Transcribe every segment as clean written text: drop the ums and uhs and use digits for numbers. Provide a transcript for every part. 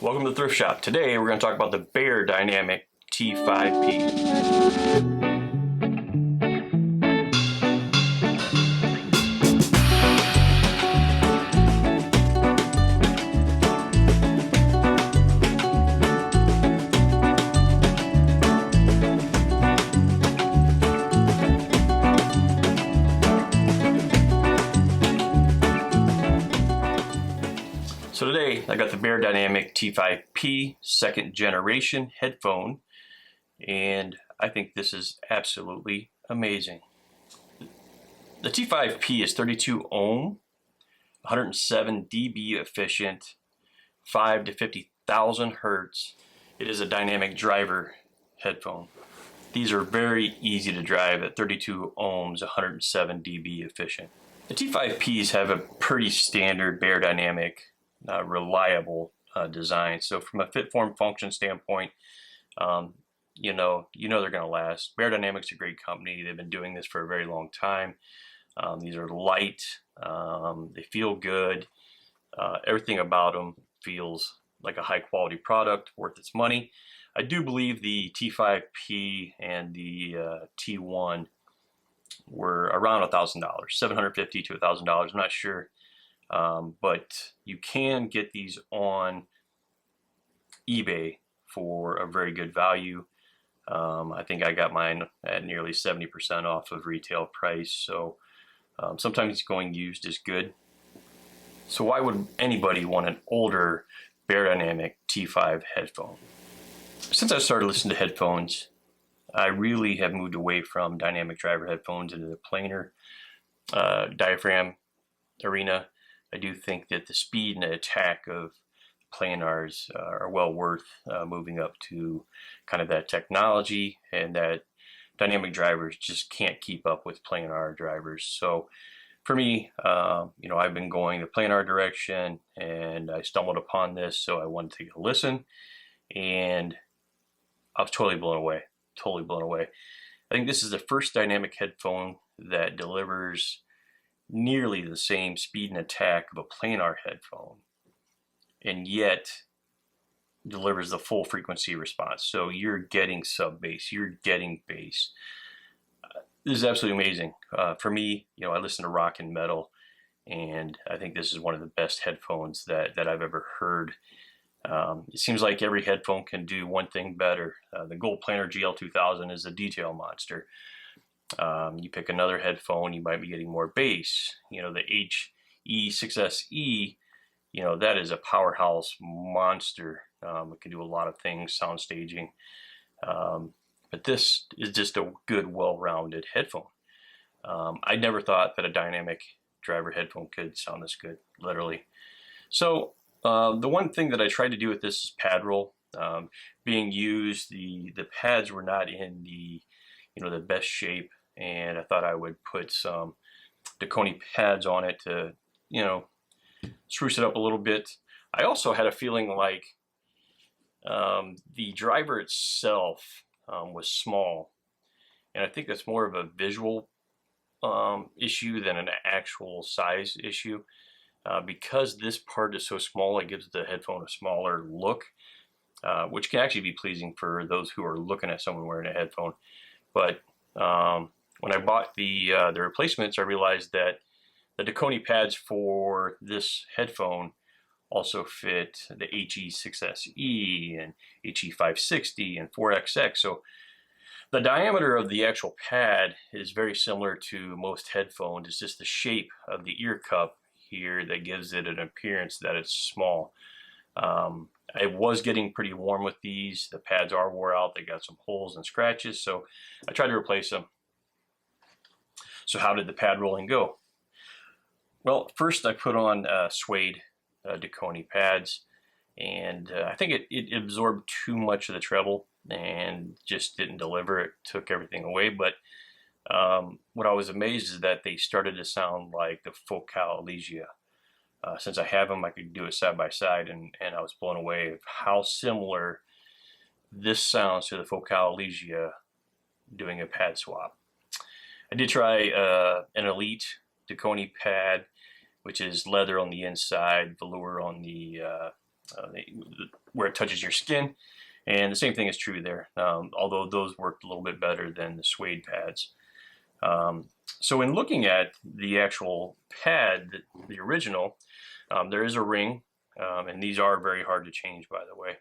Welcome to the Thrift Shop. Today we're going to talk about the Beyerdynamic T5P. So today I got the Beyerdynamic T5P second generation headphone, and I think this is absolutely amazing. The T5P is 32 ohm, 107 dB efficient, 5 to 50,000 hertz. It is a dynamic driver headphone. These are very easy to drive at 32 ohms, 107 dB efficient. The T5Ps have a pretty standard Beyerdynamic reliable design. So from a fit, form, function standpoint, you know they're going to last. Beyerdynamic's a great company. They've been doing this for a very long time. These are light. They feel good. Everything about them feels like a high quality product worth its money. I do believe the T5P and the T1 were around $1,000, $750 to $1,000. I'm not sure. But you can get these on eBay for a very good value. I think I got mine at nearly 70% off of retail price. So sometimes going used is good. So why would anybody want an older Beyerdynamic T5 headphone? Since I started listening to headphones, I really have moved away from dynamic driver headphones into the planar diaphragm arena. I do think that the speed and the attack of planars are well worth moving up to kind of that technology, and that dynamic drivers just can't keep up with planar drivers. So for me, I've been going the planar direction, and I stumbled upon this, so I wanted to take a listen, and I was totally blown away. Totally blown away. I think this is the first dynamic headphone that delivers nearly the same speed and attack of a planar headphone, and yet delivers the full frequency response. So you're getting sub bass, you're getting bass. This is absolutely amazing. For me, I listen to rock and metal, and I think this is one of the best headphones that I've ever heard. It seems like every headphone can do one thing better. The Gold Planar GL2000 is a detail monster. You pick another headphone, you might be getting more bass. The HE6SE, that is a powerhouse monster. It can do a lot of things, sound staging. But this is just a good, well-rounded headphone. I never thought that a dynamic driver headphone could sound this good, literally. So the one thing that I tried to do with this is pad roll. Being used, the pads were not in the best shape, and I thought I would put some Dakoni pads on it to spruce it up a little bit. I also had a feeling like the driver itself was small, and I think that's more of a visual issue than an actual size issue. Because this part is so small, it gives the headphone a smaller look, which can actually be pleasing for those who are looking at someone wearing a headphone. But when I bought the replacements, I realized that the Dakoni pads for this headphone also fit the HE6SE and HE560 and 4XX. So the diameter of the actual pad is very similar to most headphones. It's just the shape of the ear cup here that gives it an appearance that it's small. I was getting pretty warm with these. The pads are wore out. They got some holes and scratches, so I tried to replace them. So how did the pad rolling go? Well, first I put on suede Dakoni pads, and I think it absorbed too much of the treble and just didn't deliver. It took everything away. But what I was amazed is that they started to sound like the Focaligia. Since I have them, I could do it side by side, and I was blown away of how similar this sounds to the Focaligia doing a pad swap. I did try an Elite Dakoni pad, which is leather on the inside, velour on the where it touches your skin. And the same thing is true there, although those worked a little bit better than the suede pads. So in looking at the actual pad, the original, there is a ring, and these are very hard to change, by the way.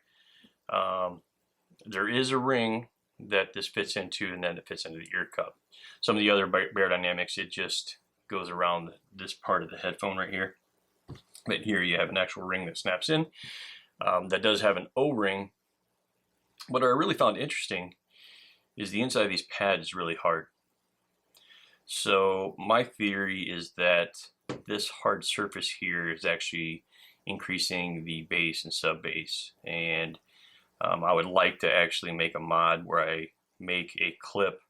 There is a ring that this fits into, and then it fits into the ear cup. Some of the other Beyerdynamics, it just goes around this part of the headphone right here. But here you have an actual ring that snaps in. That does have an O-ring. What I really found interesting is the inside of these pads is really hard. So my theory is that this hard surface here is actually increasing the bass and sub bass, and I would like to actually make a mod where I make a clip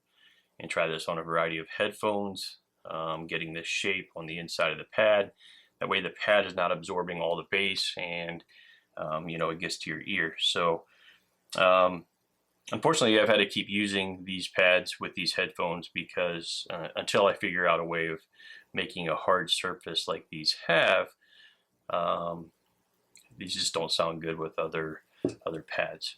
and try this on a variety of headphones, getting this shape on the inside of the pad. That way the pad is not absorbing all the bass, and you know, it gets to your ear. So unfortunately, I've had to keep using these pads with these headphones because until I figure out a way of making a hard surface like these have, these just don't sound good with other pads.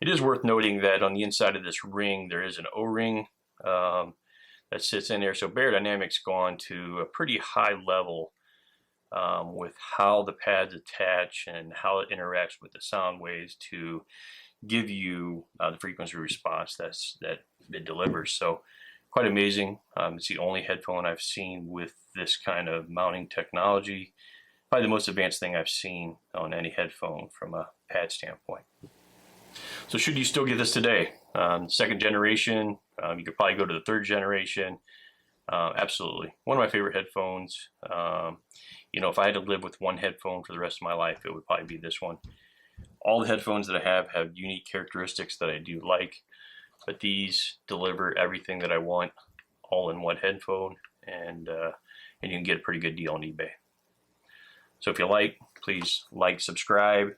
It is worth noting that on the inside of this ring there is an O-ring that sits in there. So Beyerdynamic's gone to a pretty high level with how the pads attach and how it interacts with the sound waves to give you the frequency response that it delivers. So quite amazing. It's the only headphone I've seen with this kind of mounting technology. Probably the most advanced thing I've seen on any headphone from a pad standpoint. So should you still get this today? Second generation, you could probably go to the third generation. Absolutely. One of my favorite headphones. You know, if I had to live with one headphone for the rest of my life, it would probably be this one. All the headphones that I have unique characteristics that I do like, but these deliver everything that I want all in one headphone, and you can get a pretty good deal on eBay. So if you like, please like, subscribe.